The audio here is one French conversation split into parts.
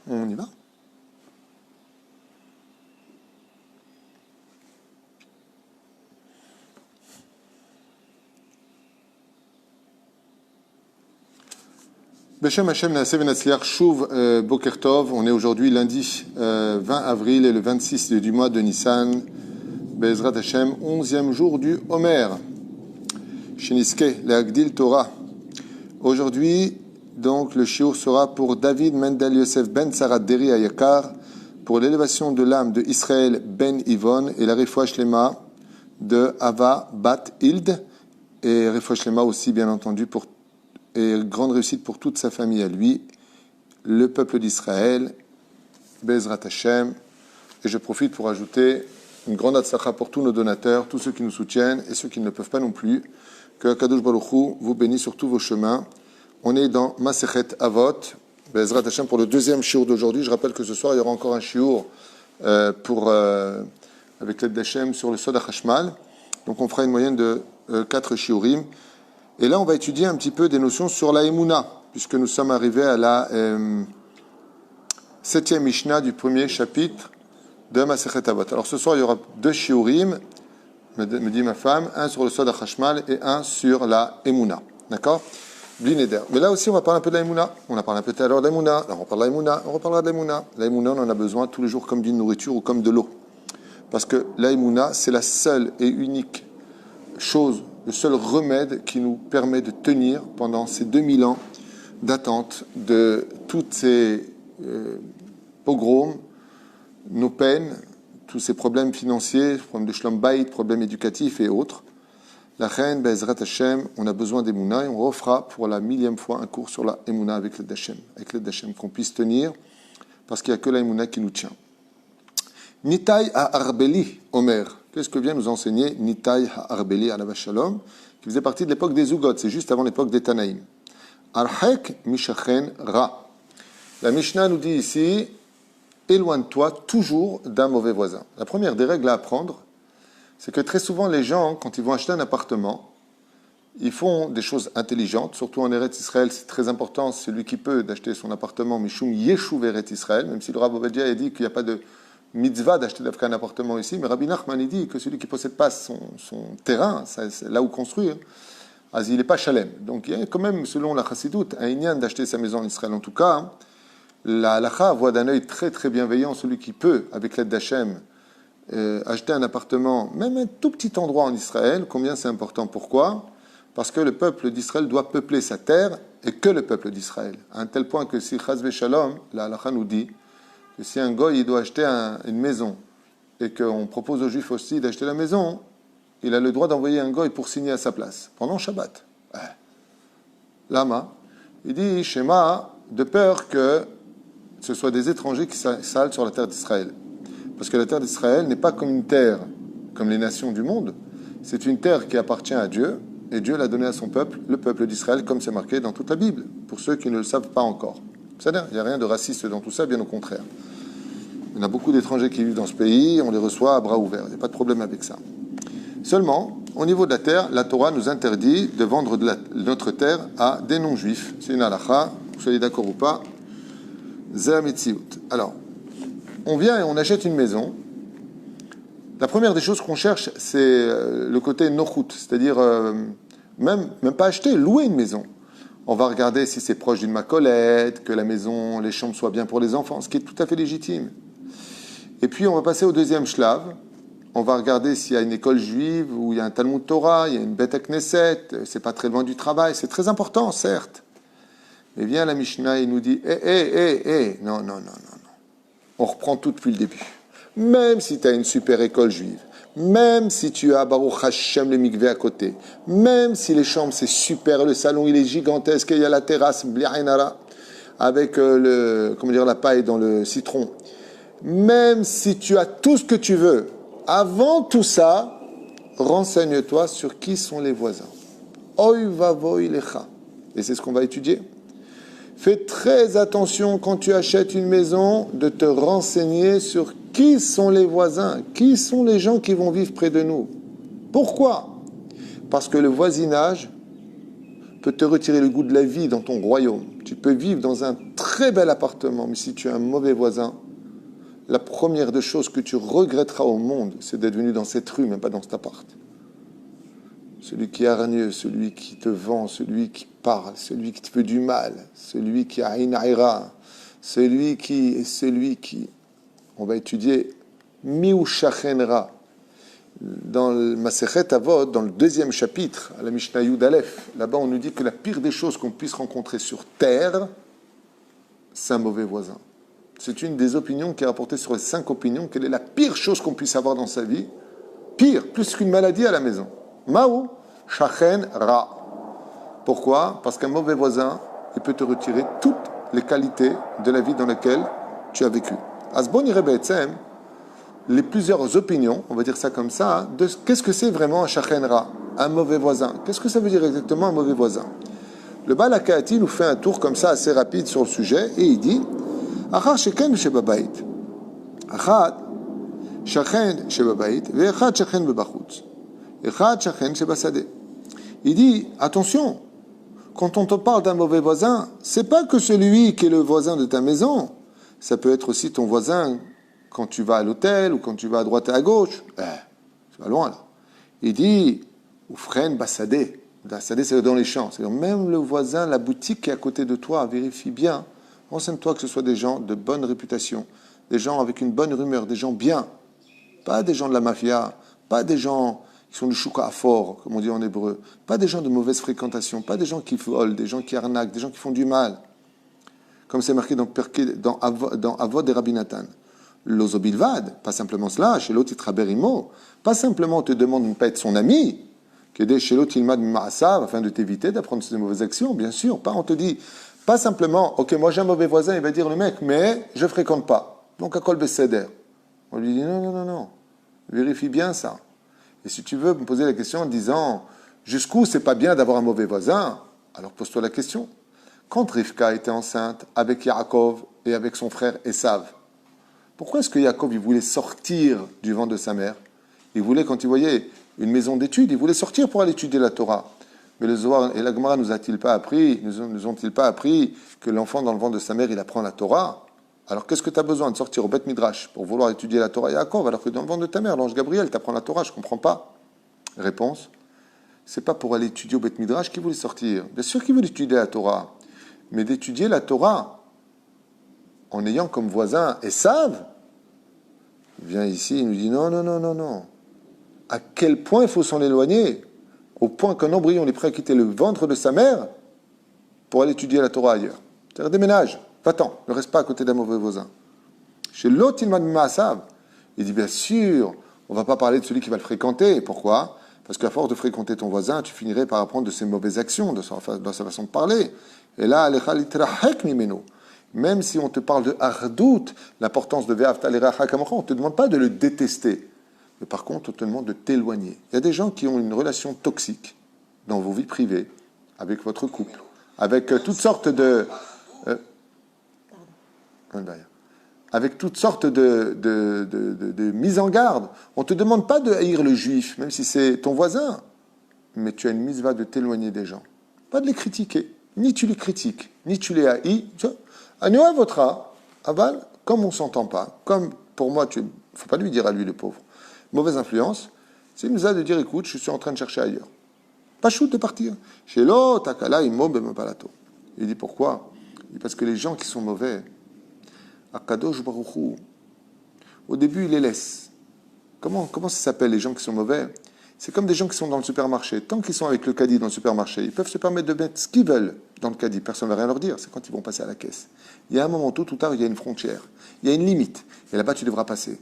On y va? Beshem Hashem Naaseh Venatzliach Shuv Boker Tov. On est aujourd'hui lundi 20 avril et le 26 du mois de Nissan. Be'ezrat Hashem, 11e jour du Homer. Sheniske Leagdil Torah. Aujourd'hui, donc, le shiur sera pour David Mendel Yosef Ben Sarat Deri Ayakar, pour l'élévation de l'âme de Israël Ben Yvonne et la Refoua Shlema de Ava Bat Hild, et Refoua Shlema aussi, bien entendu, et grande réussite pour toute sa famille à lui, le peuple d'Israël, Be'ezrat Hashem. Et je profite pour ajouter une grande atzlacha pour tous nos donateurs, tous ceux qui nous soutiennent et ceux qui ne le peuvent pas non plus. Que Kadosh Baruch Hu vous bénisse sur tous vos chemins. On est dans Masechet Avot, Be'ezrat Hashem, pour le deuxième shiur d'aujourd'hui. Je rappelle que ce soir, il y aura encore un shiur avec l'aide d'Hashem sur le Sod HaChashmal. Donc on fera une moyenne de 4 shiurim. Et là, on va étudier un petit peu des notions sur la Emouna, puisque nous sommes arrivés à la 7e Mishnah du premier chapitre de Masechet Avot. Alors ce soir, il y aura 2 shiurim, me dit ma femme, un sur le Sod HaChashmal et un sur la Emouna. D'accord? Blineder. Mais là aussi, on va parler un peu de la Emouna. On a parlé un peu tout à l'heure de la Emouna. Alors on parle de la Emouna, on reparlera de la Emouna. La Emouna, on en a besoin tous les jours comme d'une nourriture ou comme de l'eau. Parce que la Emouna, c'est la seule et unique chose, le seul remède qui nous permet de tenir pendant ces 2000 ans d'attente de toutes ces pogroms, nos peines, tous ces problèmes financiers, problèmes de shlom bayit, problèmes éducatifs et autres. La reine, Be'ezrat Hashem, on a besoin d'Emouna et on refera pour la 1000e fois un cours sur la Emouna avec l'aide d'Hashem, qu'on puisse tenir, parce qu'il n'y a que la Emouna qui nous tient. Nitai ha'arbeli, Omer. Qu'est-ce que vient nous enseigner Nitai ha'arbeli alav shalom, qui faisait partie de l'époque des Zugot, c'est juste avant l'époque des Tanaïm. Arhek mishachen ra. La Mishnah nous dit ici, éloigne-toi toujours d'un mauvais voisin. La première des règles à apprendre, c'est que très souvent les gens, quand ils vont acheter un appartement, ils font des choses intelligentes, surtout en Eretz Israël, c'est très important, celui qui peut d'acheter son appartement, Mishum Yeshuv Eretz Israël, même si le Rav Ovadia a dit qu'il n'y a pas de mitzvah d'acheter un appartement ici, mais Rabbi Nachman il dit que celui qui ne possède pas son terrain, c'est là où construire, il n'est pas chalem. Donc il y a quand même, selon la chassidoute, un inyan d'acheter sa maison en Israël. En tout cas, la halacha voit d'un œil très très bienveillant celui qui peut, avec l'aide d'Hachem, acheter un appartement, même un tout petit endroit en Israël. Combien c'est important? Pourquoi? Parce que le peuple d'Israël doit peupler sa terre, et que le peuple d'Israël. À un tel point que si Chaz Veshalom, la halacha nous dit que si un goy il doit acheter une maison, et qu'on propose aux juifs aussi d'acheter la maison, il a le droit d'envoyer un goy pour signer à sa place, pendant Shabbat. Lama, il dit Shema, de peur que ce soit des étrangers qui s'installent sur la terre d'Israël. Parce que la terre d'Israël n'est pas comme une terre, comme les nations du monde. C'est une terre qui appartient à Dieu, et Dieu l'a donnée à son peuple, le peuple d'Israël, comme c'est marqué dans toute la Bible, pour ceux qui ne le savent pas encore. C'est-à-dire, il n'y a rien de raciste dans tout ça, bien au contraire. Il y en a beaucoup d'étrangers qui vivent dans ce pays, on les reçoit à bras ouverts, il n'y a pas de problème avec ça. Seulement, au niveau de la terre, la Torah nous interdit de vendre notre terre à des non-juifs. C'est une halakha, vous soyez d'accord ou pas, Zeh Metziut. Alors, on vient et on achète une maison. La première des choses qu'on cherche, c'est le côté nochut, c'est-à-dire même pas acheter, louer une maison. On va regarder si c'est proche d'une macolette, que la maison, les chambres soient bien pour les enfants, ce qui est tout à fait légitime. Et puis on va passer au deuxième shlav. On va regarder s'il y a une école juive, où il y a un Talmud Torah, il y a une Beth Knesset, c'est pas très loin du travail, c'est très important, certes. Mais vient la Mishnah et nous dit, non. On reprend tout depuis le début. Même si tu as une super école juive, même si tu as Baruch Hashem le mikvé à côté, même si les chambres c'est super, le salon il est gigantesque, il y a la terrasse bli'ainara avec la paille dans le citron, même si tu as tout ce que tu veux, avant tout ça, renseigne-toi sur qui sont les voisins. Oy vavoy lecha. Et c'est ce qu'on va étudier. Fais très attention quand tu achètes une maison de te renseigner sur qui sont les voisins, qui sont les gens qui vont vivre près de nous. Pourquoi? Parce que le voisinage peut te retirer le goût de la vie dans ton royaume. Tu peux vivre dans un très très bel appartement, mais si tu es un mauvais voisin, la première des choses que tu regretteras au monde, c'est d'être venu dans cette rue, même pas dans cet appart. Celui qui est hargneux, celui qui te vend, celui qui parle, celui qui te fait du mal, celui qui a inaïra, celui qui... On va étudier Miou Shachenra dans le Masechet Avot, dans le 2e chapitre, à la Mishnah Yud Aleph. Là-bas, on nous dit que la pire des choses qu'on puisse rencontrer sur terre, c'est un mauvais voisin. C'est une des opinions qui est rapportée sur les 5 opinions. Quelle est la pire chose qu'on puisse avoir dans sa vie? Pire, plus qu'une maladie à la maison. Maou, Shachen, Ra. Pourquoi? Parce qu'un mauvais voisin, il peut te retirer toutes les qualités de la vie dans laquelle tu as vécu. Asbon Irebeetzem, les plusieurs opinions, on va dire ça comme ça, de qu'est-ce que c'est vraiment un Shachen Ra, un mauvais voisin. Qu'est-ce que ça veut dire exactement un mauvais voisin? Le Baal HaKahati nous fait un tour comme ça assez rapide sur le sujet et il dit Achad sheken shebabait, Achad shachen shebabait, ve'echad shachen bebachutz, echad shachen shebasadeh. Il dit attention, quand on te parle d'un mauvais voisin, c'est pas que celui qui est le voisin de ta maison, ça peut être aussi ton voisin quand tu vas à l'hôtel ou quand tu vas à droite et à gauche. Tu vas loin là. Il dit Oufren basadeh. Basadeh, c'est dans les champs. C'est-à-dire même le voisin, la boutique qui est à côté de toi, vérifie bien. Renseigne-toi que ce soit des gens de bonne réputation, des gens avec une bonne rumeur, des gens bien. Pas des gens de la mafia, pas des gens qui sont du chouka à fort, comme on dit en hébreu, pas des gens de mauvaise fréquentation, pas des gens qui volent, des gens qui arnaquent, des gens qui font du mal. Comme c'est marqué dans Avod et Rabbi Nathan. L'ozobilvad, pas simplement cela, chez l'autre Berimo, pas simplement on te demande de ne pas être son ami, que chez l'autre il m'a afin de t'éviter d'apprendre ses mauvaises actions, bien sûr. Pas, on te dit, pas simplement, ok, moi j'ai un mauvais voisin, il va dire le mec, mais je ne fréquente pas. Donc à Kol Besséder. On lui dit non, vérifie bien ça. Et si tu veux me poser la question en disant, jusqu'où c'est pas bien d'avoir un mauvais voisin, alors pose-toi la question. Quand Rivka était enceinte avec Yaakov et avec son frère Esav, pourquoi est-ce que Yaakov il voulait sortir du ventre de sa mère? Il voulait, quand il voyait une maison d'études, il voulait sortir pour aller étudier la Torah. Mais le Zohar et la Gemara nous ont-ils pas appris que l'enfant dans le ventre de sa mère, il apprend la Torah? Alors qu'est-ce que tu as besoin de sortir au Beth Midrash pour vouloir étudier la Torah Yaakov, alors que dans le ventre de ta mère, l'ange Gabriel t'apprend la Torah? Je ne comprends pas. Réponse, c'est pas pour aller étudier au Beth Midrash qu'il voulait sortir. Bien sûr qu'il voulait étudier la Torah, mais d'étudier la Torah en ayant comme voisin Esav, il vient ici, il nous dit non. À quel point il faut s'en éloigner? Au point qu'un embryon est prêt à quitter le ventre de sa mère pour aller étudier la Torah ailleurs. C'est-à-dire déménage, va-t'en, ne reste pas à côté d'un mauvais voisin. Chez l'autre, il dit bien sûr, on ne va pas parler de celui qui va le fréquenter. Pourquoi? Parce qu'à force de fréquenter ton voisin, tu finirais par apprendre de ses mauvaises actions, de sa façon de parler. Et là, même si on te parle de hardout, l'importance de ve'avta l'iracha kamocha, on ne te demande pas de le détester. Mais par contre, on te demande de t'éloigner. Il y a des gens qui ont une relation toxique dans vos vies privées, avec votre couple, avec toutes sortes de... avec toutes sortes de mises en garde. On ne te demande pas de haïr le juif, même si c'est ton voisin. Mais tu as une mitzvah de t'éloigner des gens. Pas de les critiquer. Ni tu les critiques, ni tu les haïs. Agnoa votera, aval, comme on ne s'entend pas, comme pour moi, il ne faut pas lui dire à lui, le pauvre. Mauvaise influence, c'est une mitzvah de dire, écoute, je suis en train de chercher ailleurs. Pas chou de partir. Chez l'autre, takala, imo, bemapalato. Il dit pourquoi? Il dit parce que les gens qui sont mauvais, Akadosh Baruch Hu, au début, il les laisse. Comment ça s'appelle les gens qui sont mauvais? C'est comme des gens qui sont dans le supermarché. Tant qu'ils sont avec le caddie dans le supermarché, ils peuvent se permettre de mettre ce qu'ils veulent dans le caddie. Personne ne va rien leur dire. C'est quand ils vont passer à la caisse. Il y a un moment, tôt ou tard, il y a une frontière. Il y a une limite. Et là-bas, tu devras passer.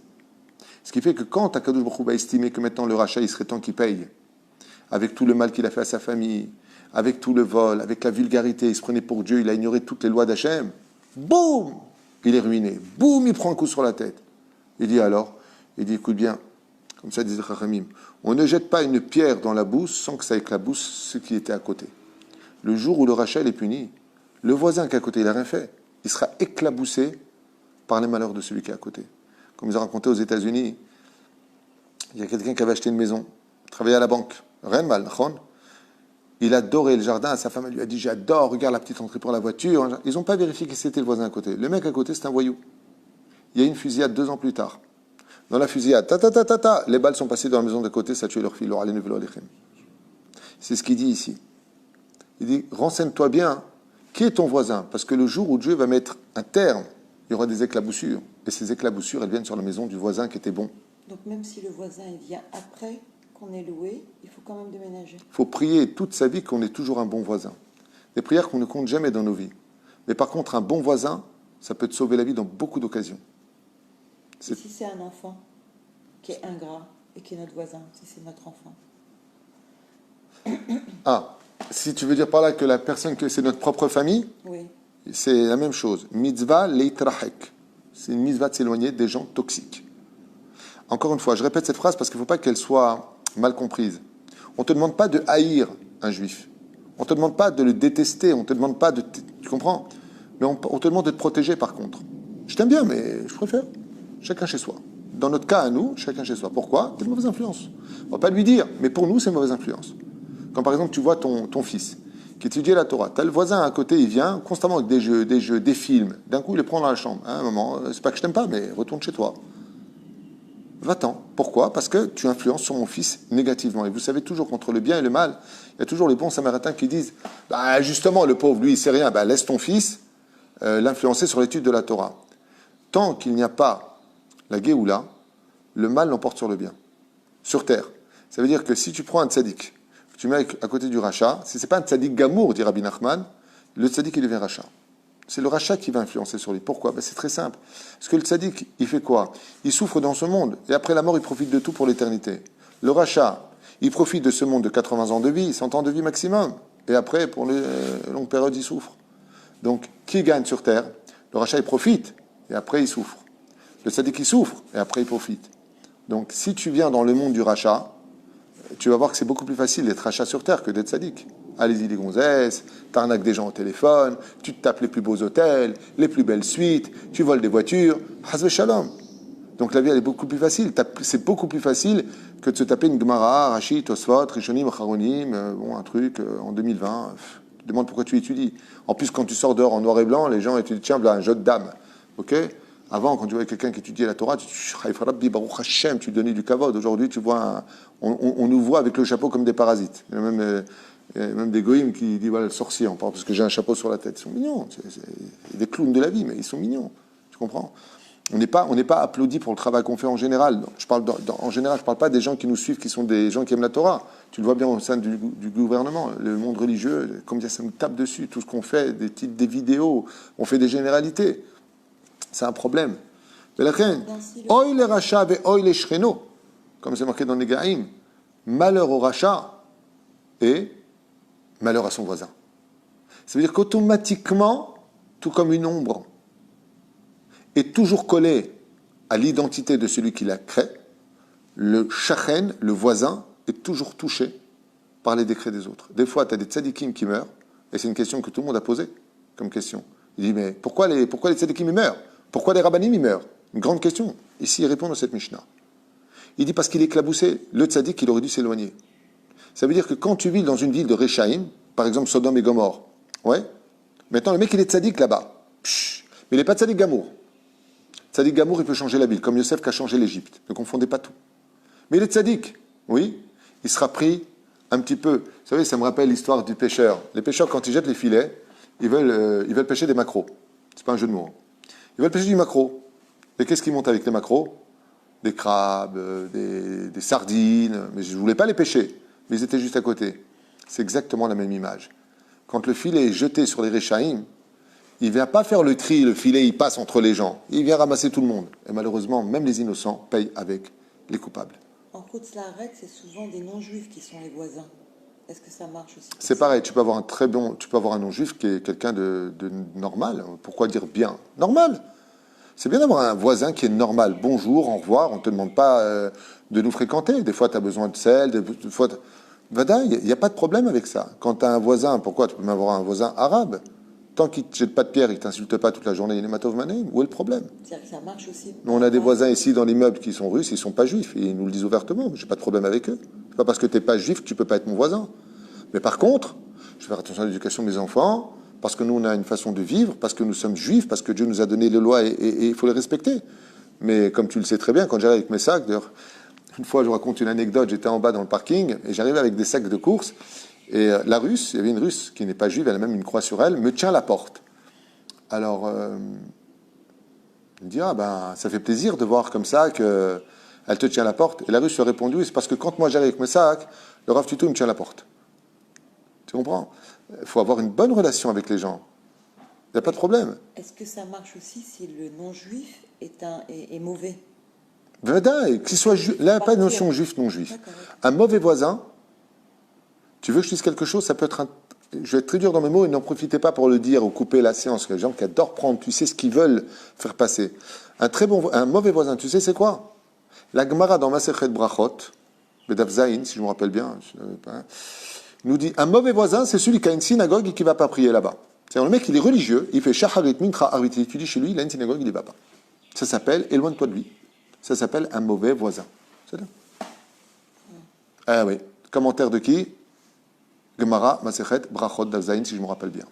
Ce qui fait que quand Akadosh Baruch Hu va estimer que maintenant le rachat, il serait temps qu'il paye, avec tout le mal qu'il a fait à sa famille, avec tout le vol, avec la vulgarité, il se prenait pour Dieu, il a ignoré toutes les lois d'Hachem, boum, il est ruiné. Boum, il prend un coup sur la tête. Il dit alors, écoute bien, comme ça disait Chachamim, on ne jette pas une pierre dans la bouse sans que ça éclabousse ce qui était à côté. Le jour où le rachat est puni, le voisin qui est à côté, il n'a rien fait. Il sera éclaboussé par les malheurs de celui qui est à côté. Comme ils ont raconté aux États-Unis, il y a quelqu'un qui avait acheté une maison, travaillait à la banque, rien de mal, Il adorait le jardin. Sa femme elle lui a dit, j'adore, regarde la petite entrée pour la voiture. Ils n'ont pas vérifié qui c'était le voisin à côté. Le mec à côté, c'est un voyou. Il y a une fusillade 2 ans plus tard. Dans la fusillade, les balles sont passées dans la maison d'à côté, ça a tué leur fille. C'est ce qu'il dit ici. Il dit, renseigne-toi bien, qui est ton voisin? Parce que le jour où Dieu va mettre un terme, il y aura des éclaboussures. Et ces éclaboussures, elles viennent sur la maison du voisin qui était bon. Donc même si le voisin il vient après qu'on ait loué, il faut quand même déménager. Il faut prier toute sa vie qu'on ait toujours un bon voisin. Des prières qu'on ne compte jamais dans nos vies. Mais par contre, un bon voisin, ça peut te sauver la vie dans beaucoup d'occasions. Et si c'est un enfant qui est ingrat et qui est notre voisin, si c'est notre enfant? Ah, si tu veux dire par là que la personne, que c'est notre propre famille, oui. C'est la même chose. Mitzvah leitrahek. C'est une mitzvah de s'éloigner des gens toxiques. Encore une fois, je répète cette phrase parce qu'il ne faut pas qu'elle soit mal comprise. On ne te demande pas de haïr un juif. On ne te demande pas de le détester. On ne te demande pas de... Tu comprends? Mais on te demande de te protéger par contre. Je t'aime bien, mais je préfère. Chacun chez soi. Dans notre cas à nous, chacun chez soi. pourquoi? C'est une mauvaise influence. On ne va pas lui dire, mais pour nous, c'est une mauvaise influence. Quand par exemple, tu vois ton fils qui étudie la Torah, tu as le voisin à côté, il vient constamment avec des jeux, des films. D'un coup, il les prend dans la chambre. À un moment, c'est pas que je t'aime pas, mais retourne chez toi. Va-t'en. Pourquoi? Parce que tu influences sur mon fils négativement. Et vous savez toujours, qu'entre le bien et le mal, il y a toujours les bons samaritains qui disent, bah, justement, le pauvre, lui, il sait rien, bah, laisse ton fils l'influencer sur l'étude de la Torah. Tant qu'il n'y a pas la Géoula, le mal l'emporte sur le bien. Sur terre. Ça veut dire que si tu prends un tzaddik, que tu mets à côté du rachat, si ce n'est pas un tzaddik gamour, dit Rabbi Nachman, le tzaddik, il devient rachat. C'est le rachat qui va influencer sur lui. Pourquoi? Ben, c'est très simple. Parce que le tzaddik, il fait quoi? Il souffre dans ce monde. Et après la mort, il profite de tout pour l'éternité. Le rachat, il profite de ce monde de 80 ans de vie, 100 ans de vie maximum. Et après, pour les longues périodes, il souffre. Donc, qui gagne sur terre? Le rachat, il profite. Et après, il souffre. Le tzaddik, il souffre. Et après, il profite. Donc, si tu viens dans le monde du rachat, tu vas voir que c'est beaucoup plus facile d'être rachat sur terre que d'être tzaddik. Allez-y les gonzesses, t'arnaques des gens au téléphone, tu te tapes les plus beaux hôtels, les plus belles suites, tu voles des voitures, hasve shalom. Donc la vie elle est beaucoup plus facile. C'est beaucoup plus facile que de se taper une Gemara, Rashi, Tosfot, Rishonim, Acharonim, bon un truc en 2020. Tu te demandes pourquoi tu étudies. En plus quand tu sors dehors en noir et blanc, les gens étudient, tiens, voilà un jeu de dames. Ok? Avant, quand tu voyais quelqu'un qui étudiait la Torah, tu donnais du kavod. Aujourd'hui, tu vois, on nous voit avec le chapeau comme des parasites. Il y a même des goïms qui disent voilà, le sorcier, on parle parce que j'ai un chapeau sur la tête. Ils sont mignons. C'est des clowns de la vie, mais ils sont mignons. Tu comprends? On n'est pas applaudi pour le travail qu'on fait en général. En général, je ne parle pas des gens qui nous suivent, qui sont des gens qui aiment la Torah. Tu le vois bien au sein du gouvernement. Le monde religieux, comme ça nous tape dessus. Tout ce qu'on fait, des titres, des vidéos, on fait des généralités. C'est un problème. Oy les rachats et oy les shreno, comme c'est marqué dans les Gaïm. Malheur au rachat et malheur à son voisin. Ça veut dire qu'automatiquement, tout comme une ombre est toujours collée à l'identité de celui qui la crée, le shachen, le voisin, est toujours touché par les décrets des autres. Des fois, tu as des tzadikim qui meurent, et c'est une question que tout le monde a posée comme question. Il dit, mais pourquoi les tzadikim meurent? Pourquoi les rabbanim meurent? Une grande question. Ici, il répond dans cette Mishnah. Il dit parce qu'il est éclaboussé. Le tzaddik, il aurait dû s'éloigner. Ça veut dire que quand tu vis dans une ville de Rechaïm, par exemple Sodome et Gomorre, ouais, maintenant le mec il est tzaddik là-bas. Mais il n'est pas tzaddik gamour. Tzaddik gamour, il peut changer la ville, comme Yosef qui a changé l'Égypte. Ne confondez pas tout. Mais il est tzaddik, oui, il sera pris un petit peu. Vous savez, ça me rappelle l'histoire du pêcheur. Les pêcheurs, quand ils jettent les filets, ils veulent pêcher des maquereaux. C'est pas un jeu de mots. Ils veulent pêcher du maquereau. Et qu'est-ce qui monte avec les maquereaux? Des crabes, des sardines. Mais je ne voulais pas les pêcher. Mais ils étaient juste à côté. C'est exactement la même image. Quand le filet est jeté sur les Réchaïm, il ne vient pas faire le tri, le filet, il passe entre les gens. Il vient ramasser tout le monde. Et malheureusement, même les innocents payent avec les coupables. En Khoutz Laaretz, c'est souvent des non-juifs qui sont les voisins. Est-ce que ça marche aussi? C'est pareil, tu peux avoir un non-juif qui est quelqu'un de normal. Pourquoi dire bien? Normal. C'est bien d'avoir un voisin qui est normal. Bonjour, au revoir, on ne te demande pas de nous fréquenter. Des fois, tu as besoin de sel, des fois... Vada, il n'y a pas de problème avec ça. Quand tu as un voisin, pourquoi tu peux même avoir un voisin arabe? Tant qu'il ne te jette pas de pierre, il ne t'insulte pas toute la journée, il est matov mané. Où est le problème? C'est-à-dire que ça marche aussi. Nous, on a des voisins ici dans l'immeuble qui sont russes, ils ne sont pas juifs. Et ils nous le disent ouvertement. Je n'ai pas de problème avec eux. C'est pas parce que tu n'es pas juif que tu ne peux pas être mon voisin. Mais par contre, je vais faire attention à l'éducation de mes enfants, parce que nous, on a une façon de vivre, parce que nous sommes juifs, parce que Dieu nous a donné les lois et il faut les respecter. Mais comme tu le sais très bien, quand j'arrive avec mes sacs, d'ailleurs, une fois, je vous raconte une anecdote, j'étais en bas dans le parking et j'arrivais avec des sacs de course et la Russe, il y avait une Russe qui n'est pas juive, elle a même une croix sur elle, me tient la porte. Alors, il me dit, ah ben, ça fait plaisir de voir comme ça qu'elle te tient la porte. Et la Russe lui a répondu, oui, c'est parce que quand moi j'arrive avec mes sacs, le Rav Tuto me tient la porte. Tu comprends? Il faut avoir une bonne relation avec les gens. Il n'y a pas de problème. Est-ce que ça marche aussi si le non-juif est mauvais? Veda, qu'il soit là, pas de notion juif, non-juif. Un mauvais voisin, tu veux que je dise quelque chose, ça peut être je vais être très dur dans mes mots et n'en profitez pas pour le dire ou couper la séance. Les gens qui adorent prendre, tu sais ce qu'ils veulent faire passer. Un mauvais voisin, tu sais c'est quoi? La Gemara dans Masechet Brachot, Bedav Zayin, si je me rappelle bien, nous dit un mauvais voisin, c'est celui qui a une synagogue et qui ne va pas prier là-bas. C'est-à-dire le mec, il est religieux, il fait Shacharit Mincha Arvit, il étudie chez lui, il a une synagogue, il n'y va pas. Ça s'appelle éloigne-toi de lui. Ça s'appelle un mauvais voisin. C'est ça? Ah oui. Commentaire de qui? Gemara, Masechet, Brachot, Davzaïn, si je me rappelle bien.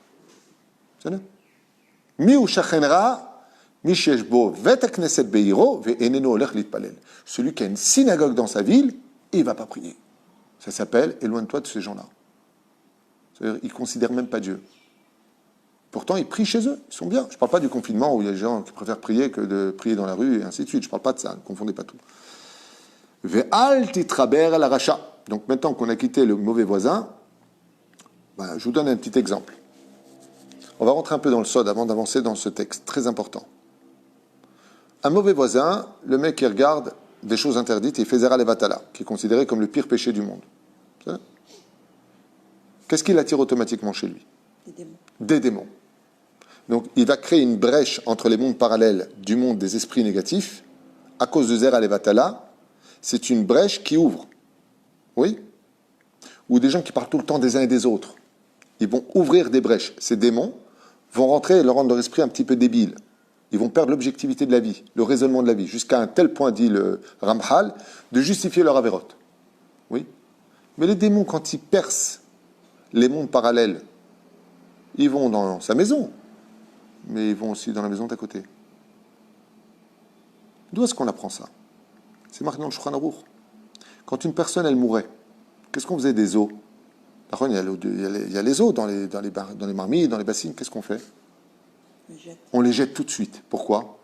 C'est ça? Mi ou shachenra, mi sheshbo, vet knesset beiro, ve eneno olech litpalel. Celui qui a une synagogue dans sa ville, il ne va pas prier. Ça s'appelle éloigne-toi de ces gens-là. C'est-à-dire, ils ne considèrent même pas Dieu. Pourtant, ils prient chez eux, ils sont bien. Je ne parle pas du confinement où il y a des gens qui préfèrent prier que de prier dans la rue et ainsi de suite. Je ne parle pas de ça, ne confondez pas tout. Ve'al titraber al racha. Donc maintenant qu'on a quitté le mauvais voisin, je vous donne un petit exemple. On va rentrer un peu dans le sod avant d'avancer dans ce texte, très important. Un mauvais voisin, le mec qui regarde des choses interdites, il fait zera levatala, qui est considéré comme le pire péché du monde. Qu'est-ce qu'il attire automatiquement chez lui? Des démons. Des démons. Donc, il va créer une brèche entre les mondes parallèles du monde des esprits négatifs. À cause de Zera Levatala, c'est une brèche qui ouvre. Oui? Ou des gens qui parlent tout le temps des uns et des autres. Ils vont ouvrir des brèches. Ces démons vont rentrer et leur rendre leur esprit un petit peu débile. Ils vont perdre l'objectivité de la vie, le raisonnement de la vie, jusqu'à un tel point, dit le Ramchal, de justifier leur avérote. Oui? Mais les démons, quand ils percent les mondes parallèles, ils vont dans sa maison, mais ils vont aussi dans la maison d'à côté. D'où est-ce qu'on apprend ça? C'est marqué dans le Shulchan Aruch. Quand une personne, elle mourait, qu'est-ce qu'on faisait des eaux? Par contre, il y a les eaux dans les marmites, dans les bassines. Qu'est-ce qu'on fait? On les jette tout de suite. Pourquoi?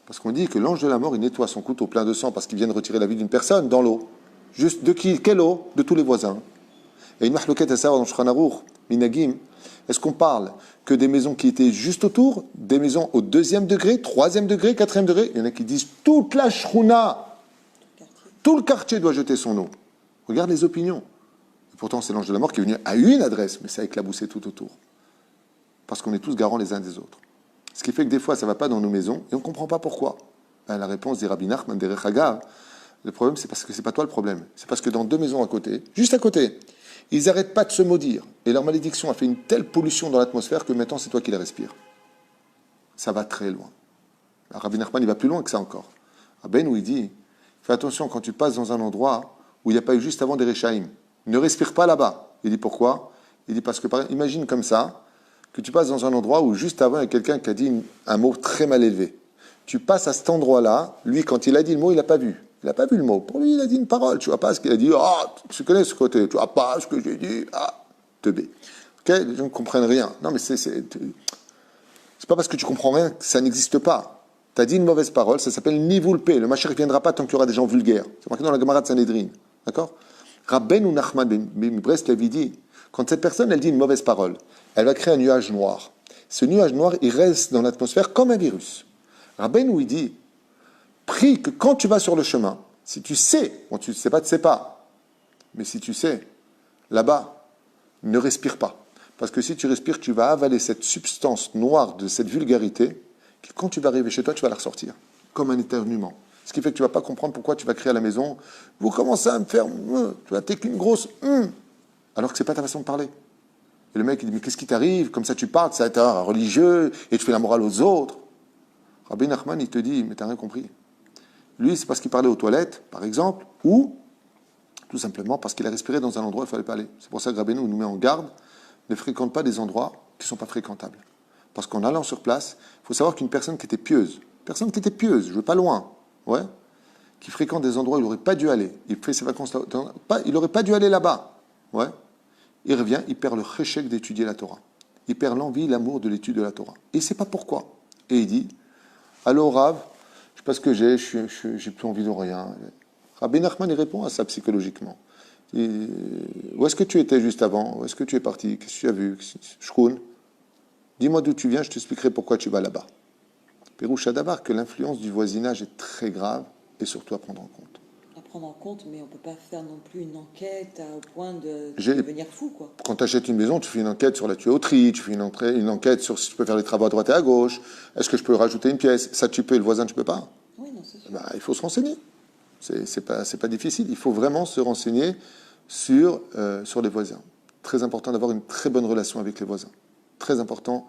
Parce qu'on dit que l'ange de la mort, il nettoie son couteau plein de sang parce qu'il vient de retirer la vie d'une personne dans l'eau. Juste de qui? Quelle eau? De tous les voisins. Et une mahloquette à savoir dans le Shulchan Aruch, Minagim, est-ce qu'on parle que des maisons qui étaient juste autour, des maisons au 2e degré, 3e degré, 4e degré? Il y en a qui disent toute la shrouna, tout le quartier doit jeter son eau. Regarde les opinions. Et pourtant, c'est l'ange de la mort qui est venu à une adresse, mais ça a éclaboussé tout autour. Parce qu'on est tous garants les uns des autres. Ce qui fait que des fois, ça ne va pas dans nos maisons et on ne comprend pas pourquoi. La réponse dit Rabbi Nachman derech Hagar. Le problème, c'est parce que ce n'est pas toi le problème. C'est parce que dans 2 maisons à côté, juste à côté, ils n'arrêtent pas de se maudire. Et leur malédiction a fait une telle pollution dans l'atmosphère que maintenant, c'est toi qui la respires. Ça va très loin. Rabbi Nachman, il va plus loin que ça encore. Ben, où il dit, fais attention quand tu passes dans un endroit où il n'y a pas eu juste avant des Réchaïm. Ne respire pas là-bas. Il dit pourquoi? Il dit parce que, imagine comme ça, que tu passes dans un endroit où juste avant, il y a quelqu'un qui a dit un mot très mal élevé. Tu passes à cet endroit-là, lui, quand il a dit le mot, il n'a pas vu. Il n'a pas vu le mot. Pour lui, il a dit une parole. Tu vois pas ce qu'il a dit. Ah, tu connais ce côté. Tu vois pas ce que j'ai dit. Ah, teubé. Ok, les gens ne comprennent rien. Non, mais c'est pas parce que tu comprends rien que ça n'existe pas. Tu as dit une mauvaise parole, ça s'appelle nivoulpé. Le Mashiach ne viendra pas tant qu'il y aura des gens vulgaires. C'est marqué dans la Gemara de Sanhedrin. D'accord? Rabben ou Nachman ben Brest l'avait dit. Quand cette personne, elle dit une mauvaise parole, elle va créer un nuage noir. Ce nuage noir, il reste dans l'atmosphère comme un virus. Rabben où il dit, prie que quand tu vas sur le chemin, si tu sais, bon, tu ne sais pas, tu ne sais pas, mais si tu sais, là-bas, ne respire pas. Parce que si tu respires, tu vas avaler cette substance noire de cette vulgarité, que quand tu vas arriver chez toi, tu vas la ressortir, comme un éternuement. Ce qui fait que tu ne vas pas comprendre pourquoi tu vas crier à la maison, vous commencez à me faire, tu vas t'écouter une grosse, alors que ce n'est pas ta façon de parler. Et le mec, il dit, mais qu'est-ce qui t'arrive? Comme ça, tu parles, ça est un religieux, et tu fais la morale aux autres. Rabbi Nachman, il te dit, mais tu n'as rien compris. Lui, c'est parce qu'il parlait aux toilettes, par exemple, ou Tout simplement parce qu'il a respiré dans un endroit où il ne fallait pas aller. C'est pour ça que Rabbeinu nous met en garde, ne fréquente pas des endroits qui ne sont pas fréquentables. Parce qu'en allant sur place, il faut savoir qu'une personne qui était pieuse, je ne veux pas loin, ouais, qui fréquente des endroits où il n'aurait pas dû aller, il fait ses vacances là, il n'aurait pas dû aller là-bas, ouais, il revient, il perd le cheshek d'étudier la Torah. Il perd l'envie, l'amour de l'étude de la Torah. Et il ne sait pas pourquoi. Et il dit, allô Rav, je ne sais pas ce que j'ai plus envie de rien. Rabbi Nachman, il répond à ça psychologiquement. Où est-ce que tu étais juste avant? Où est-ce que tu es parti? Qu'est-ce que tu as vu? Shkoun, dis-moi d'où tu viens, je t'expliquerai pourquoi tu vas là-bas. Péroucha d'abord que l'influence du voisinage est très grave et surtout à prendre en compte. À prendre en compte, mais on ne peut pas faire non plus une enquête au point de devenir fou, quoi. Quand tu achètes une maison, tu fais une enquête sur la tuyauterie, tu fais une enquête sur si tu peux faire les travaux à droite et à gauche, est-ce que je peux rajouter une pièce? Ça tu peux et le voisin tu peux pas. Oui, non, c'est sûr. Il faut se renseigner. C'est pas difficile. Il faut vraiment se renseigner sur les voisins. Très important d'avoir une très bonne relation avec les voisins. Très important,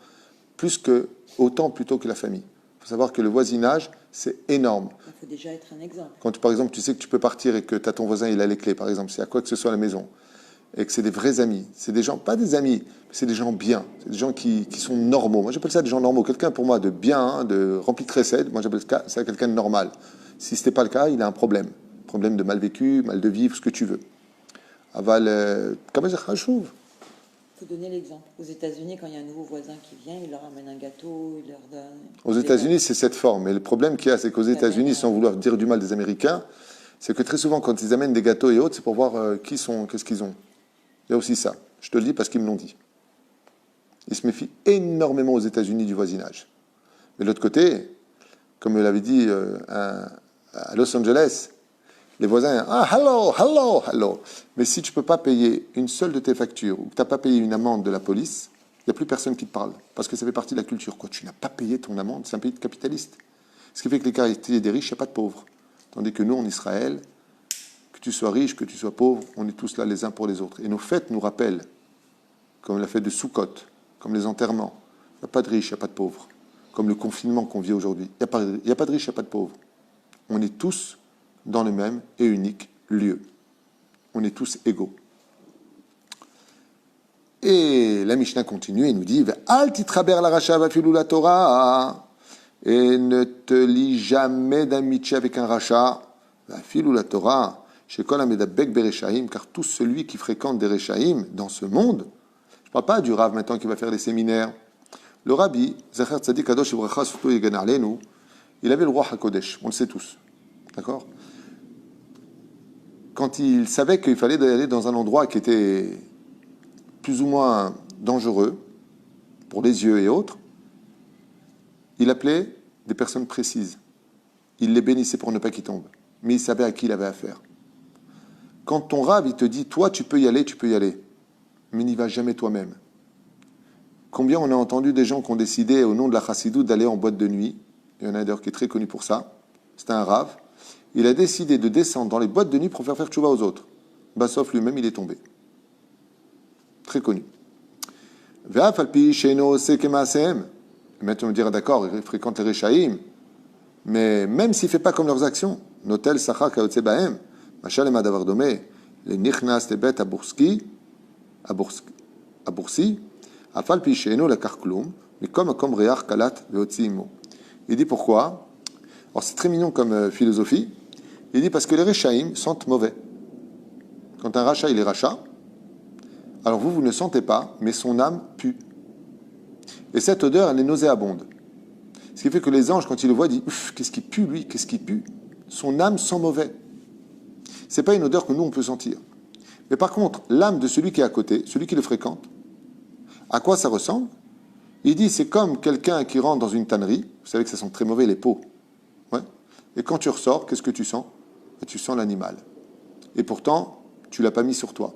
autant plutôt que la famille. Il faut savoir que le voisinage, c'est énorme. Il faut déjà être un exemple. Quand, par exemple, tu sais que tu peux partir et que tu as ton voisin, il a les clés, par exemple, c'est à quoi que ce soit à la maison, et que c'est des vrais amis. C'est des gens, pas des amis, mais c'est des gens bien. C'est des gens qui sont normaux. Moi, j'appelle ça des gens normaux. Quelqu'un, pour moi, de bien, de rempli de chesed, moi, j'appelle ça quelqu'un de normal. Si ce n'était pas le cas, il a un problème. Problème de mal vécu, mal de vivre, ce que tu veux. Aval, comment je trouve. Il faut donner l'exemple. Aux États-Unis, quand il y a un nouveau voisin qui vient, il leur amène un gâteau, il leur donne. Aux États-Unis, c'est cette forme. Mais le problème qu'il y a, c'est qu'aux États-Unis, sans vouloir dire du mal des Américains, c'est que très souvent, quand ils amènent des gâteaux et autres, c'est pour voir qu'est-ce qu'ils ont. Il y a aussi ça. Je te le dis parce qu'ils me l'ont dit. Ils se méfient énormément aux États-Unis du voisinage. Mais de l'autre côté, comme me l'avait dit à Los Angeles, les voisins, hello. Mais si tu ne peux pas payer une seule de tes factures ou que tu n'as pas payé une amende de la police, il n'y a plus personne qui te parle. Parce que ça fait partie de la culture. Quoi, tu n'as pas payé ton amende, c'est un pays de capitalistes. Ce qui fait que les quartiers des riches, il n'y a pas de pauvres. Tandis que nous, en Israël, que tu sois riche, que tu sois pauvre, on est tous là les uns pour les autres. Et nos fêtes nous rappellent, comme la fête de Sukkot, comme les enterrements, il n'y a pas de riches, il n'y a pas de pauvres. Comme le confinement qu'on vit aujourd'hui. Il n'y a pas de riches, il n'y a pas de pauvres. On est tous dans le même et unique lieu. On est tous égaux. Et la Mishnah continue et nous dit Al titraber la racha vafilu la Torah, et ne te lis jamais d'un miché avec un racha vafilu la Torah chez kol hamedabek bereshaim, car tout celui qui fréquente des reshaim dans ce monde, je ne parle pas du Rav maintenant qui va faire des séminaires. Le Rabbi Zacher Tzadik Kadosh Ibracha surtout Yegan Alenu, il avait le roi HaKodesh, on le sait tous, d'accord. Quand il savait qu'il fallait aller dans un endroit qui était plus ou moins dangereux pour les yeux et autres, il appelait des personnes précises. Il les bénissait pour ne pas qu'ils tombent. Mais il savait à qui il avait affaire. Quand ton rave, il te dit, toi, tu peux y aller, mais n'y va jamais toi-même. Combien on a entendu des gens qui ont décidé, au nom de la chassidoute, d'aller en boîte de nuit. Il y en a d'ailleurs qui est très connu pour ça. C'était un rave. Il a décidé de descendre dans les boîtes de nuit pour faire tchouva aux autres. Bassof lui-même, il est tombé. Très connu. Maintenant, on me dira, d'accord, il fréquente les Rechaïm, mais même s'il ne fait pas comme leurs actions, Notel, Sacha, Kaotse Bahem, Machal et Madavardome, les Nichnas, les bêtes à Bourski, Afal Picheno, la Karkloum, mais comme Reach, Kalat, Veotzimo. Il dit pourquoi? Alors c'est très mignon comme philosophie. Il dit parce que les Rechaïm sentent mauvais. Quand un rachat, il est rachat, alors vous ne sentez pas, mais son âme pue. Et cette odeur, elle est nauséabonde. Ce qui fait que les anges, quand ils le voient, disent « Qu'est-ce qui pue, lui? Qu'est-ce qui pue ?» Son âme sent mauvais. Ce n'est pas une odeur que nous, on peut sentir. Mais par contre, l'âme de celui qui est à côté, celui qui le fréquente, à quoi ça ressemble? Il dit, c'est comme quelqu'un qui rentre dans une tannerie. Vous savez que ça sent très mauvais, les peaux. Ouais. Et quand tu ressors, qu'est-ce que tu sens? Tu sens l'animal. Et pourtant, tu ne l'as pas mis sur toi.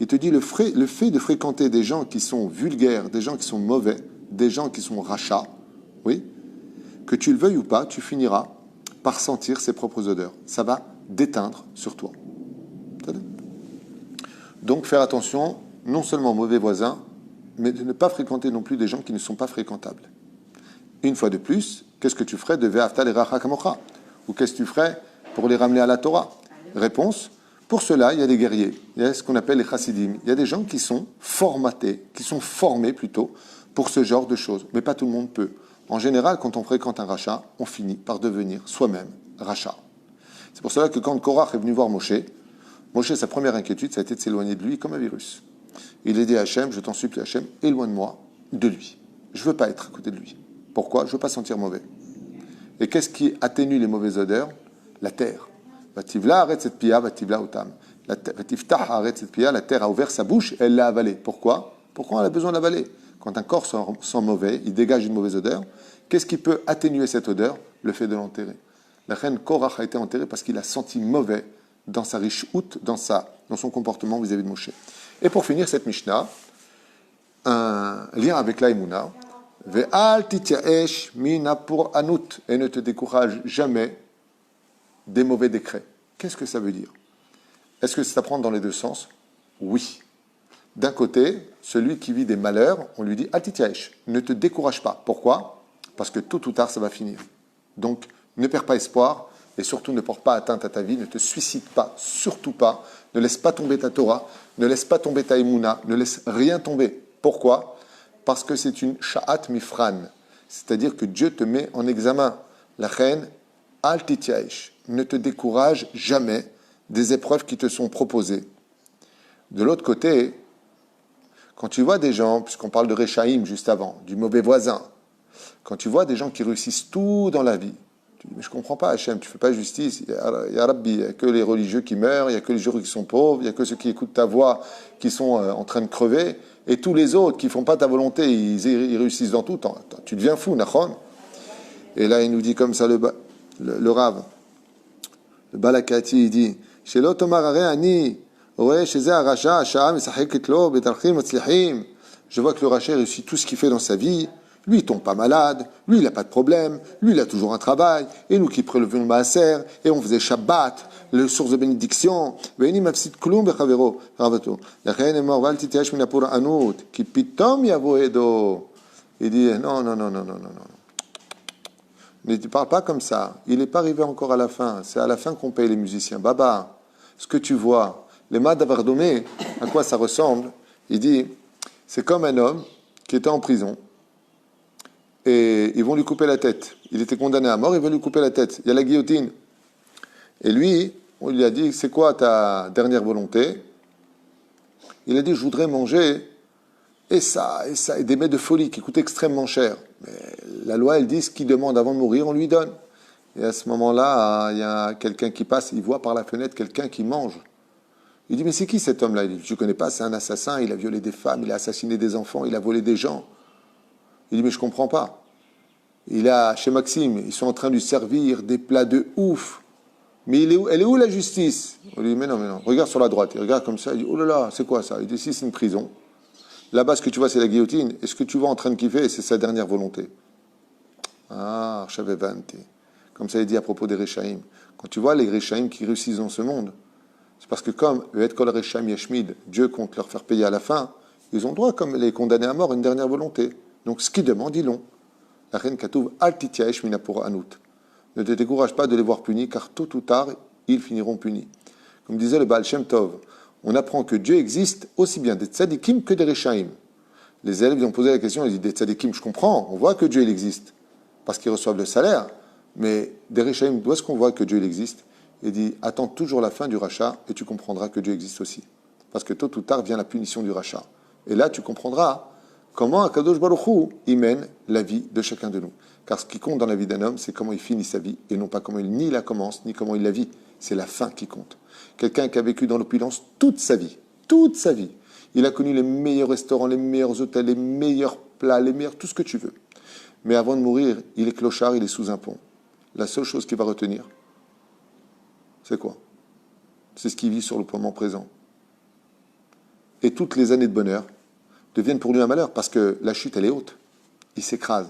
Il te dit, le fait de fréquenter des gens qui sont vulgaires, des gens qui sont mauvais, des gens qui sont rachats, oui, que tu le veuilles ou pas, tu finiras par sentir ses propres odeurs. Ça va déteindre sur toi. Donc, faire attention, non seulement aux mauvais voisins, mais de ne pas fréquenter non plus des gens qui ne sont pas fréquentables. Une fois de plus, qu'est-ce que tu ferais de Ve'afta l'eracha kamocha? Ou qu'est-ce que tu ferais pour les ramener à la Torah? Réponse, Pour cela, il y a des guerriers, il y a ce qu'on appelle les chassidim. Il y a des gens qui sont formatés, qui sont formés plutôt pour ce genre de choses. Mais pas tout le monde peut. En général, quand on fréquente un rachat, on finit par devenir soi-même rachat. C'est pour cela que quand Korach est venu voir Moshe, sa première inquiétude, ça a été de s'éloigner de lui comme un virus. Il a dit à Hachem, je t'en supplie Hachem, éloigne-moi de lui. Je ne veux pas être à côté de lui. Pourquoi? Je ne veux pas sentir mauvais. Et qu'est-ce qui atténue les mauvaises odeurs? La terre. Vativla arrête cette pia, vativla otam. Vatiftah arrête cette pia, la terre a ouvert sa bouche, elle l'a avalée. Pourquoi? Pourquoi elle a besoin de l'avaler? Quand un corps sent mauvais, il dégage une mauvaise odeur. Qu'est-ce qui peut atténuer cette odeur? Le fait de l'enterrer. La reine Korach a été enterrée parce qu'il a senti mauvais dans sa richout, dans son comportement vis-à-vis de Moshe. Et pour finir cette Mishnah, un lien avec la Emouna, Ve'al tityaesh mina pour anut, et ne te décourage jamais des mauvais décrets. Qu'est-ce que ça veut dire? Est-ce que ça prend dans les deux sens? Oui. D'un côté, celui qui vit des malheurs, on lui dit Al tityaesh, ne te décourage pas. Pourquoi? Parce que tôt ou tard, ça va finir. Donc, ne perds pas espoir, et surtout ne porte pas atteinte à ta vie, ne te suicide pas, surtout pas, ne laisse pas tomber ta Torah, ne laisse pas tomber ta Emouna, ne laisse rien tomber. Pourquoi? Parce que c'est une sha'at mifran, c'est-à-dire que Dieu te met en examen. La reine, al tityaesh, ne te décourage jamais des épreuves qui te sont proposées. De l'autre côté, quand tu vois des gens, puisqu'on parle de Rechaïm juste avant, du mauvais voisin, quand tu vois des gens qui réussissent tout dans la vie, tu dis, mais je ne comprends pas, Hachem, tu ne fais pas justice. Il y a Rabbi, il n'y a que les religieux qui meurent, il n'y a que les gens qui sont pauvres, il n'y a que ceux qui écoutent ta voix qui sont en train de crever, et tous les autres qui ne font pas ta volonté, ils réussissent dans tout. Tu deviens fou, Nachon. Et là, il nous dit comme ça, le Rav, le Balakati, il dit, je vois que le Racha réussit tout ce qu'il fait dans sa vie. Lui, il tombe pas malade, lui, il n'a pas de problème, lui, il a toujours un travail, et nous qui prélevions le maaser, et on faisait Shabbat, le source de bénédiction, il dit, non, non, non, non, non, non, non. Ne parle pas comme ça, il n'est pas arrivé encore à la fin, c'est à la fin qu'on paye les musiciens. Baba, ce que tu vois, les Mad Avardomé, à quoi ça ressemble? Il dit, c'est comme un homme qui était en prison, et ils vont lui couper la tête. Il était condamné à mort, ils veulent lui couper la tête. Il y a la guillotine. Et lui, on lui a dit, c'est quoi ta dernière volonté? Il a dit, je voudrais manger et des mets de folie qui coûtent extrêmement cher. Mais la loi, elle dit, ce qu'il demande avant de mourir, on lui donne. Et à ce moment-là, il y a quelqu'un qui passe, il voit par la fenêtre quelqu'un qui mange. Il dit, mais c'est qui cet homme-là? Il dit, je ne connais pas, c'est un assassin, il a violé des femmes, il a assassiné des enfants, il a volé des gens. Il dit, mais je ne comprends pas. Chez Maxime, ils sont en train de lui servir des plats de ouf. Mais elle est où la justice? On lui dit, mais non, regarde sur la droite. Il regarde comme ça, il dit, oh là là, c'est quoi ça? Il dit, si, c'est une prison. Là-bas, ce que tu vois, c'est la guillotine. Et ce que tu vois en train de kiffer, c'est sa dernière volonté. Ah, j'avais 20. Comme ça, il dit à propos des Rechaïm. Quand tu vois les Rechaïm qui réussissent dans ce monde, c'est parce que comme Et Kol Rechaïm Yashmid, Dieu compte leur faire payer à la fin, ils ont droit, comme les condamnés à mort, une dernière volonté. Donc, ce qu'ils demandent, ils l'ont. La reine Katouv, Al tityaesh mina pour Anout. Ne te décourage pas de les voir punis, car tôt ou tard, ils finiront punis. Comme disait le Baal Shem Tov, on apprend que Dieu existe aussi bien des tzadikim que des Rechaïm. Les élèves lui ont posé la question, ils disent, des tzadikim, je comprends, on voit que Dieu il existe, parce qu'ils reçoivent le salaire, mais des Rechaïm, d'où est-ce qu'on voit que Dieu il existe? Il dit, attends toujours la fin du rachat, et tu comprendras que Dieu existe aussi. Parce que tôt ou tard vient la punition du rachat. Et là, tu comprendras comment Akadosh Baruch Hu, il mène la vie de chacun de nous. Car ce qui compte dans la vie d'un homme, c'est comment il finit sa vie, et non pas comment il ni la commence, ni comment il la vit. C'est la fin qui compte. Quelqu'un qui a vécu dans l'opulence toute sa vie, il a connu les meilleurs restaurants, les meilleurs hôtels, les meilleurs plats, tout ce que tu veux. Mais avant de mourir, il est clochard, il est sous un pont. La seule chose qu'il va retenir, c'est quoi? C'est ce qu'il vit sur le moment présent. Et toutes les années de bonheur deviennent pour lui un malheur, parce que la chute, elle est haute. Il s'écrase.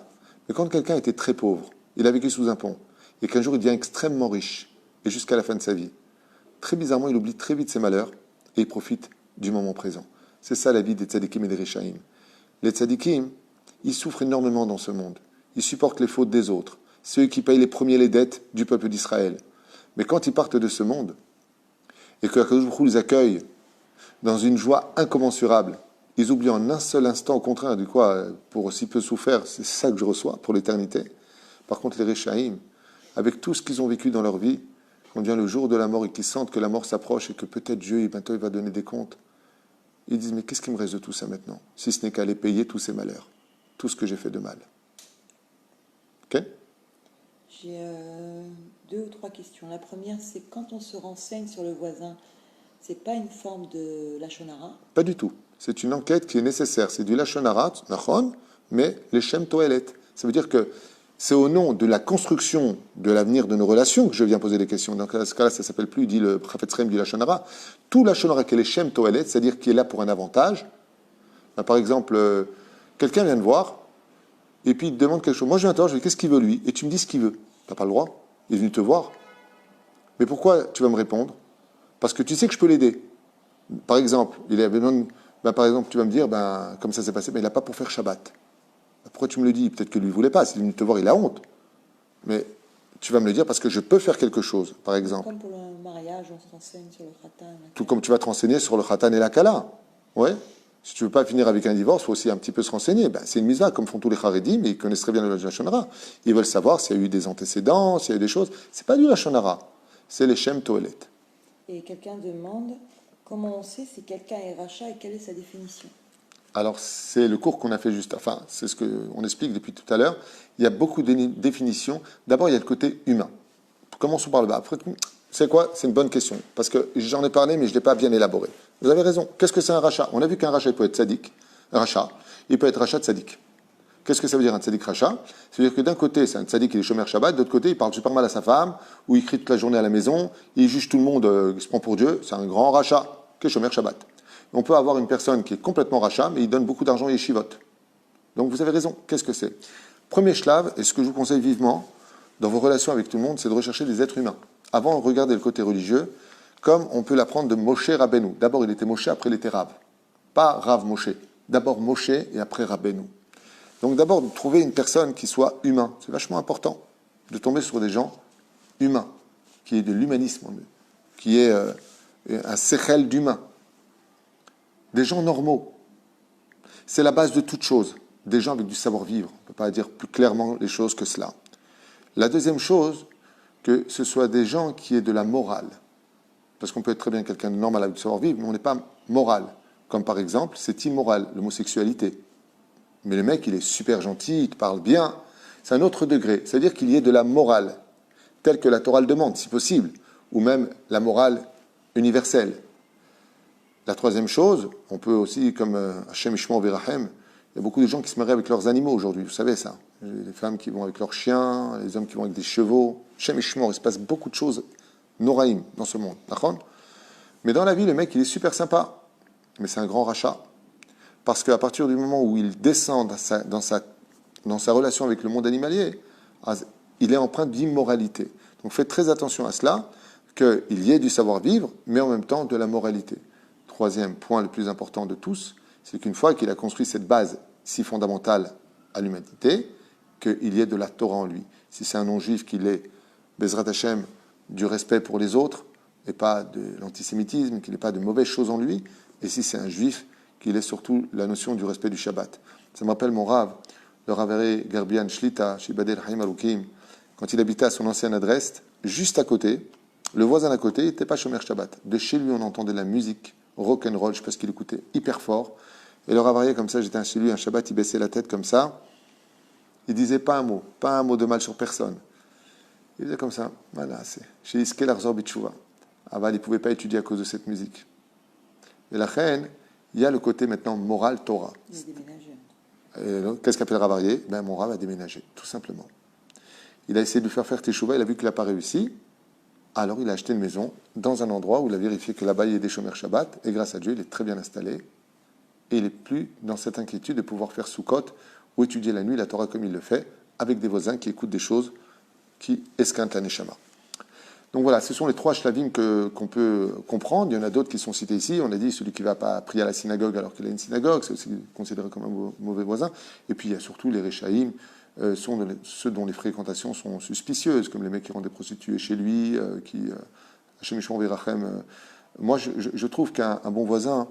Mais quand quelqu'un était très pauvre, il a vécu sous un pont, et qu'un jour il devient extrêmement riche, et jusqu'à la fin de sa vie, très bizarrement, il oublie très vite ses malheurs, et il profite du moment présent. C'est ça la vie des tzadikim et des rechaïm. Les tzadikim, ils souffrent énormément dans ce monde. Ils supportent les fautes des autres. C'est eux qui payent les premiers les dettes du peuple d'Israël. Mais quand ils partent de ce monde, et que Akadosh Baruch Hu les accueille dans une joie incommensurable, ils oublient en un seul instant, au contraire, du quoi, pour aussi peu souffrir, c'est ça que je reçois pour l'éternité. Par contre, les Réchaïm, avec tout ce qu'ils ont vécu dans leur vie, quand vient le jour de la mort et qu'ils sentent que la mort s'approche et que peut-être Dieu, bientôt, il va donner des comptes, ils disent, mais qu'est-ce qui me reste de tout ça maintenant, si ce n'est qu'à aller payer tous ces malheurs, tout ce que j'ai fait de mal. Ok? J'ai 2 ou 3 questions. La première, c'est quand on se renseigne sur le voisin, c'est pas une forme de lachon hara? Pas du tout. C'est une enquête qui est nécessaire. C'est du lachon hara, nachon, mais les shem toelet. Ça veut dire que c'est au nom de la construction de l'avenir de nos relations que je viens poser des questions. Dans ce cas-là, ça s'appelle plus, dit le Chafetz Chaim du lachon hara. Tout lachon hara qui est les shem toelet, c'est-à-dire qui est là pour un avantage. Ben, par exemple, quelqu'un vient te voir et puis il te demande quelque chose. Moi, je viens te voir, je dis qu'est-ce qu'il veut lui? Et tu me dis ce qu'il veut. Tu n'as pas le droit. Il est venu te voir. Mais pourquoi tu vas me répondre? Parce que tu sais que je peux l'aider. Par exemple, il a besoin par exemple, tu vas me dire, comme ça s'est passé, mais il n'a pas pour faire Shabbat. Pourquoi tu me le dis? Peut-être que lui ne voulait pas. S'il est venu te voir, il a honte. Mais tu vas me le dire parce que je peux faire quelque chose, par exemple. Comme pour le mariage, on se renseigne sur le khatan. Tout comme tu vas te renseigner sur le khatan et la kala. Ouais. Si tu ne veux pas finir avec un divorce, il faut aussi un petit peu se renseigner. C'est une mitzvah, comme font tous les charedim, mais ils connaissent très bien le lachon hara. Ils veulent savoir s'il y a eu des antécédents, s'il y a eu des choses. C'est pas du lachon hara, c'est les shem toelet. Et quelqu'un demande comment on sait si quelqu'un est rachat et quelle est sa définition? Alors, c'est le cours qu'on a fait juste, enfin, c'est ce qu'on explique depuis tout à l'heure. Il y a beaucoup de définitions. D'abord, il y a le côté humain. Commençons par le bas. Après, c'est quoi? C'est une bonne question. Parce que j'en ai parlé, mais je ne l'ai pas bien élaboré. Vous avez raison. Qu'est-ce que c'est un rachat? On a vu qu'un rachat, il peut être sadique. Un rachat, il peut être rachat de sadique. Qu'est-ce que ça veut dire un tzadik rachat? C'est-à-dire que d'un côté, c'est un tzadik qui est chômeur Shabbat, de l'autre côté, il parle super mal à sa femme, ou il crie toute la journée à la maison, il juge tout le monde, il se prend pour Dieu. C'est un grand rachat qui est chômeur Shabbat. On peut avoir une personne qui est complètement rachat, mais il donne beaucoup d'argent à yeshivot. Donc vous avez raison. Qu'est-ce que c'est? Premier shlav, et ce que je vous conseille vivement dans vos relations avec tout le monde, c'est de rechercher des êtres humains. Avant, regardez le côté religieux, comme on peut l'apprendre de Moshe Rabbeinu. D'abord, il était Moshe, après il était Rav. Pas Rav Moshe. D'abord Moshe et après Rabbeinu. Donc d'abord, de trouver une personne qui soit humain. C'est vachement important de tomber sur des gens humains, qui est de l'humanisme en eux, qui est un sechel d'humain. Des gens normaux. C'est la base de toute chose. Des gens avec du savoir-vivre. On ne peut pas dire plus clairement les choses que cela. La deuxième chose, que ce soit des gens qui aient de la morale. Parce qu'on peut être très bien quelqu'un de normal avec du savoir-vivre, mais on n'est pas moral. Comme par exemple, c'est immoral, l'homosexualité. Mais le mec, il est super gentil, il te parle bien. C'est un autre degré. C'est-à-dire qu'il y ait de la morale, telle que la Torah le demande, si possible. Ou même la morale universelle. La troisième chose, on peut aussi, comme Hashem Ishmael Verahem, il y a beaucoup de gens qui se marient avec leurs animaux aujourd'hui, vous savez ça. Les femmes qui vont avec leurs chiens, les hommes qui vont avec des chevaux. Hashem Ishmael, il se passe beaucoup de choses noraïm dans ce monde. D'accord? Mais dans la vie, le mec, il est super sympa. Mais c'est un grand rachat. Parce qu'à partir du moment où il descend dans sa relation avec le monde animalier, il est empreint d'immoralité. Donc faites très attention à cela, qu'il y ait du savoir-vivre, mais en même temps de la moralité. Troisième point le plus important de tous, c'est qu'une fois qu'il a construit cette base si fondamentale à l'humanité, qu'il y ait de la Torah en lui. Si c'est un non-juif, qu'il ait, Bezrat Hashem, du respect pour les autres, et pas de l'antisémitisme, qu'il n'ait pas de mauvaises choses en lui, et si c'est un juif, qu'il ait surtout la notion du respect du Shabbat. Ça me rappelle mon Rav, le Ravere Garbian Shlita, chez Badel Haïm Arukim, quand il habitait à son ancienne adresse, juste à côté, le voisin d'à côté n'était pas Shomer Shabbat. De chez lui, on entendait de la musique, rock'n'roll, je sais pas ce qu'il écoutait, hyper fort. Et le Ravarié, comme ça, j'étais chez lui, un Shabbat, il baissait la tête comme ça. Il disait pas un mot de mal sur personne. Il disait comme ça, voilà, c'est chez Iskel Arzor Bichouva. Aval, il ne pouvait pas étudier à cause de cette musique. Et la reine, il y a le côté maintenant moral Torah. Il a déménagé. Qu'est-ce qu'appelle Ravarié? Mon Rav a déménagé, tout simplement. Il a essayé de lui faire Teshuvah, il a vu qu'il n'a pas réussi. Alors il a acheté une maison dans un endroit où il a vérifié que là-bas il y a des chômeurs Shabbat, et grâce à Dieu, il est très bien installé. Et il n'est plus dans cette inquiétude de pouvoir faire Soukot ou étudier la nuit la Torah comme il le fait, avec des voisins qui écoutent des choses qui esquintent la Neshama. Donc voilà, ce sont les trois shlavim qu'on peut comprendre. Il y en a d'autres qui sont cités ici. On a dit celui qui ne va pas prier à la synagogue alors qu'il a une synagogue, c'est aussi considéré comme un mauvais voisin. Et puis il y a surtout les Rechaïm, sont ceux dont les fréquentations sont suspicieuses, comme les mecs qui rendent des prostituées chez lui, qui, Hashem Yishmor Virachem, Moi, je trouve qu'un bon voisin,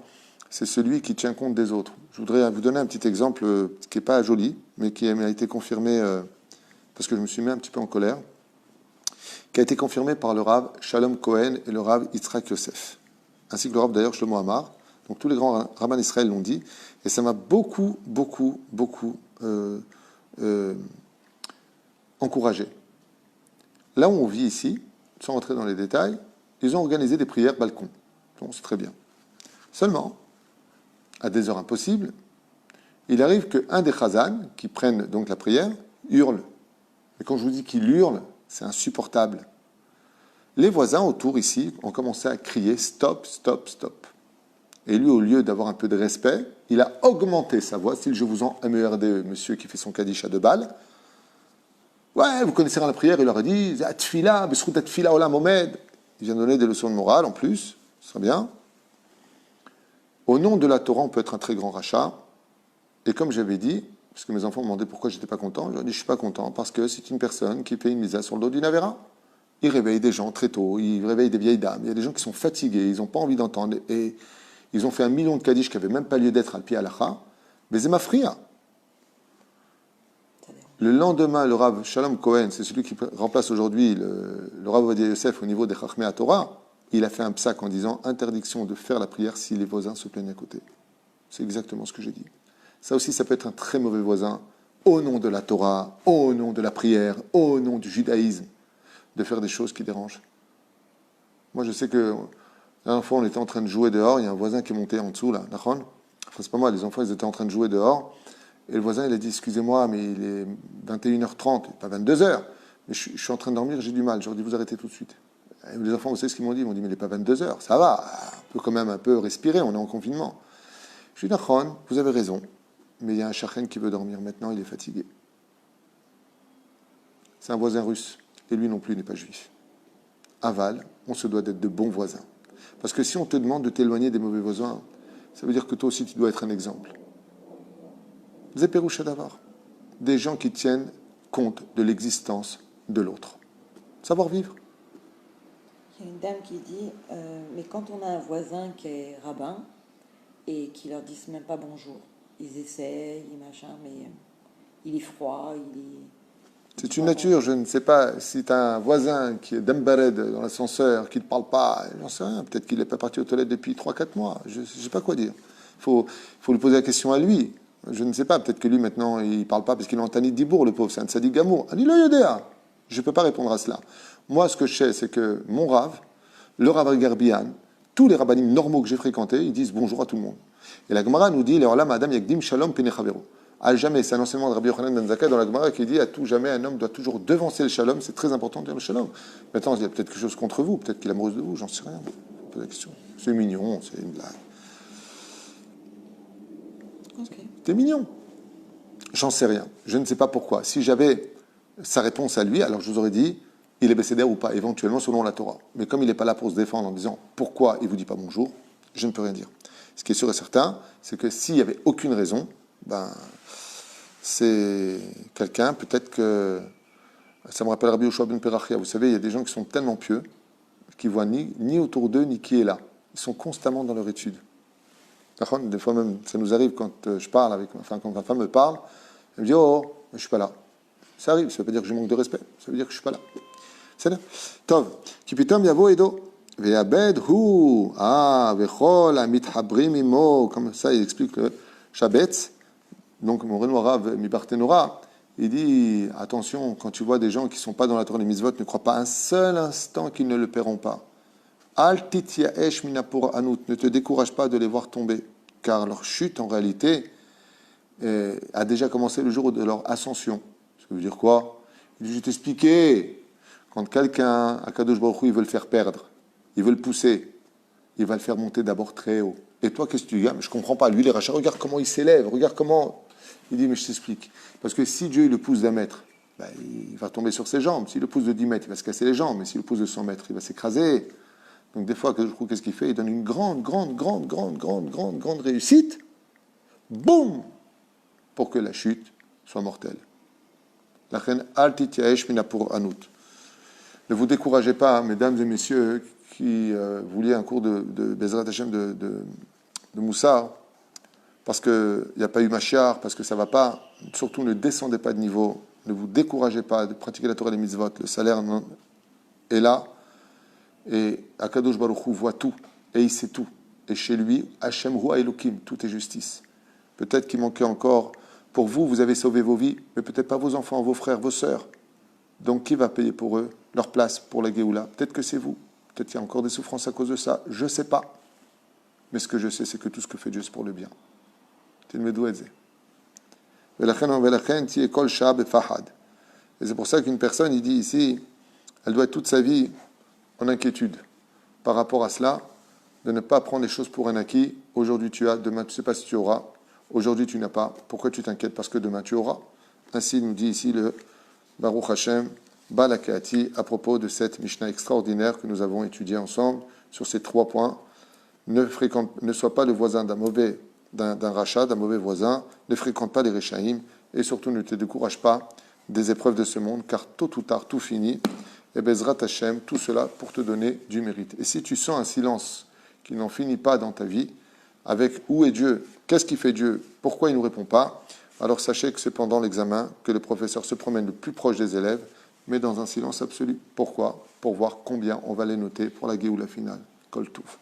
c'est celui qui tient compte des autres. Je voudrais vous donner un petit exemple qui n'est pas joli, mais qui a été confirmé, parce que je me suis mis un petit peu en colère, qui a été confirmé par le Rav Shalom Cohen et le Rav Yitzhak Yosef, ainsi que le Rav d'ailleurs Shlomo Amar. Donc tous les grands rabbins d'Israël l'ont dit, et ça m'a beaucoup encouragé. Là où on vit ici, sans rentrer dans les détails, ils ont organisé des prières balcon. Donc c'est très bien. Seulement, à des heures impossibles, il arrive qu'un des chazan, qui prennent donc la prière, hurle. Et quand je vous dis qu'il hurle, c'est insupportable. Les voisins autour ici ont commencé à crier stop, stop, stop. Et lui, au lieu d'avoir un peu de respect, il a augmenté sa voix, style je vous en MERDE, monsieur qui fait son kaddish à 2 balles. Ouais, vous connaissez la prière, il leur a dit Atfila, Besrout Atfila Olam Omed. Il vient donner des leçons de morale en plus, ce serait bien. Au nom de la Torah, on peut être un très grand rachat. Et comme j'avais dit, parce que mes enfants me demandaient pourquoi j'étais pas content, je leur ai dit je suis pas content parce que c'est une personne qui fait une misa sur le dos d'une Avera. Il réveille des gens très tôt, il réveille des vieilles dames, il y a des gens qui sont fatigués, ils n'ont pas envie d'entendre, et ils ont fait 1 million de kaddish qui n'avaient même pas lieu d'être à le pied halacha, mais c'est ma fria. Le lendemain, le Rav Shalom Cohen, c'est celui qui remplace aujourd'hui le Rav Ovadia Yosef au niveau des Chachmei Torah, il a fait un psaque en disant interdiction de faire la prière si les voisins se plaignent à côté. C'est exactement ce que j'ai dit. Ça aussi, ça peut être un très mauvais voisin, au nom de la Torah, au nom de la prière, au nom du judaïsme, de faire des choses qui dérangent. Moi, je sais que la dernière fois, on était en train de jouer dehors, il y a un voisin qui est monté en dessous, là, enfin, c'est pas moi, les enfants, ils étaient en train de jouer dehors, et le voisin, il a dit, excusez-moi, mais il est 21h30, pas 22h, mais je suis en train de dormir, j'ai du mal, j'aurais dit, vous arrêtez tout de suite. Et les enfants, vous savez ce qu'ils m'ont dit? Ils m'ont dit, mais il n'est pas 22h, ça va, on peut quand même un peu respirer, on est en confinement. Je lui ai dit, Nachon, vous avez raison, mais il y a un shachen qui veut dormir maintenant, il est fatigué. C'est un voisin russe, et lui non plus n'est pas juif. Aval, on se doit d'être de bons voisins. Parce que si on te demande de t'éloigner des mauvais voisins, ça veut dire que toi aussi tu dois être un exemple. Zéperoucha d'avar. Des gens qui tiennent compte de l'existence de l'autre. Savoir vivre. Il y a une dame qui dit mais quand on a un voisin qui est rabbin et qui leur dit même pas bonjour, ils essayent, machin, mais il est froid, il est. C'est une nature, je ne sais pas si tu as un voisin qui est d'embared dans l'ascenseur, qui ne te parle pas, j'en sais rien, peut-être qu'il n'est pas parti aux toilettes depuis 3-4 mois, je ne sais pas quoi dire. Il faut lui poser la question à lui. Je ne sais pas, peut-être que lui maintenant il ne parle pas parce qu'il est en Tanit Dibour, le pauvre, c'est un tzadik gamour. Anilo Yodéa. Je ne peux pas répondre à cela. Moi, ce que je sais, c'est que mon Rav, le Rav Garbian, tous les rabbinim normaux que j'ai fréquentés, ils disent bonjour à tout le monde. Et la Gemara nous dit, alors là, Madame Yagdim Shalom Penechavero. À jamais, c'est un enseignement de Rabbi Yochanan ben Zakkai dans la Gemara qui dit à tout jamais, un homme doit toujours devancer le shalom, c'est très important de dire le shalom. Maintenant, il y a peut-être quelque chose contre vous, peut-être qu'il est amoureux de vous, j'en sais rien. Pas la question. C'est mignon, c'est une blague. Okay. C'est mignon. J'en sais rien. Je ne sais pas pourquoi. Si j'avais sa réponse à lui, alors je vous aurais dit, il est bécédaire ou pas, éventuellement selon la Torah. Mais comme il n'est pas là pour se défendre en disant pourquoi il ne vous dit pas bonjour, je ne peux rien dire. Ce qui est sûr et certain, c'est que s'il n'y avait aucune raison, ben, c'est quelqu'un, peut-être que ça me rappelle Rabbi Yoshua ben Perachia. Vous savez, il y a des gens qui sont tellement pieux qui voient ni autour d'eux ni qui est là. Ils sont constamment dans leur étude. Des fois même, ça nous arrive quand je parle avec, enfin quand ma femme me parle, elle me dit oh, je suis pas là. Ça arrive, ça veut pas dire que je manque de respect, ça veut dire que je suis pas là. C'est là. Tov, ki pitom yavo edo ve'abed hu vechol amithabrim imo, comme ça il explique le Shabbat. Donc, mon Renoir Rav Mibartenora, il dit attention, quand tu vois des gens qui ne sont pas dans la Torah des mitzvot, ne crois pas un seul instant qu'ils ne le paieront pas. Al tityaesh minapur anut, ne te décourage pas de les voir tomber, car leur chute, en réalité, a déjà commencé le jour de leur ascension. Ça veut dire quoi? Il dit je vais t'expliquer. Quand quelqu'un, à Kadosh Baruch Hu, il veut le faire perdre, il veut le pousser, il va le faire monter d'abord très haut. Et toi, qu'est-ce que tu dis? Je ne comprends pas. Lui, les rachats, regarde comment il s'élève, regarde comment. Il dit, mais je t'explique. Parce que si Dieu il le pousse d'1 mètre, ben, il va tomber sur ses jambes. S'il le pousse de 10 mètres, il va se casser les jambes. Mais s'il le pousse de 100 mètres, il va s'écraser. Donc des fois, qu'est-ce qu'il fait? Il donne une grande réussite. Boum! Pour que la chute soit mortelle. La reine Al Tityaesh Minapur Anut. Ne vous découragez pas, mesdames et messieurs, qui vouliez un cours de Bezrat Hashem de Moussar, parce qu'il n'y a pas eu Mashiach, parce que ça ne va pas, surtout ne descendez pas de niveau, ne vous découragez pas de pratiquer la Torah et les mitzvot, le salaire est là, et Akadosh Baruch Hu voit tout, et il sait tout. Et chez lui, Hashem Rua Elokim, tout est justice. Peut-être qu'il manquait encore, pour vous, vous avez sauvé vos vies, mais peut-être pas vos enfants, vos frères, vos sœurs. Donc qui va payer pour eux leur place pour la Géoula? Peut-être que c'est vous, peut-être qu'il y a encore des souffrances à cause de ça, je ne sais pas. Mais ce que je sais, c'est que tout ce que fait Dieu, c'est pour le bien. Et c'est pour ça qu'une personne, il dit ici, elle doit être toute sa vie en inquiétude par rapport à cela, de ne pas prendre les choses pour un acquis. Aujourd'hui tu as, demain tu ne sais pas si tu auras. Aujourd'hui tu n'as pas. Pourquoi tu t'inquiètes? Parce que demain tu auras. Ainsi nous dit ici le Baruch Hashem Balakati à propos de cette Mishnah extraordinaire que nous avons étudiée ensemble sur ces 3 points. Ne sois pas le voisin d'un rachat, d'un mauvais voisin, ne fréquente pas les Réchaïm et surtout ne te décourage pas des épreuves de ce monde, car tôt ou tard tout finit. Et Bezrat Hashem, tout cela pour te donner du mérite. Et si tu sens un silence qui n'en finit pas dans ta vie, avec où est Dieu, qu'est-ce qui fait Dieu, pourquoi il ne nous répond pas, alors sachez que c'est pendant l'examen que le professeur se promène le plus proche des élèves, mais dans un silence absolu. Pourquoi? Pour voir combien on va les noter pour la Géoula finale. Kol Touf.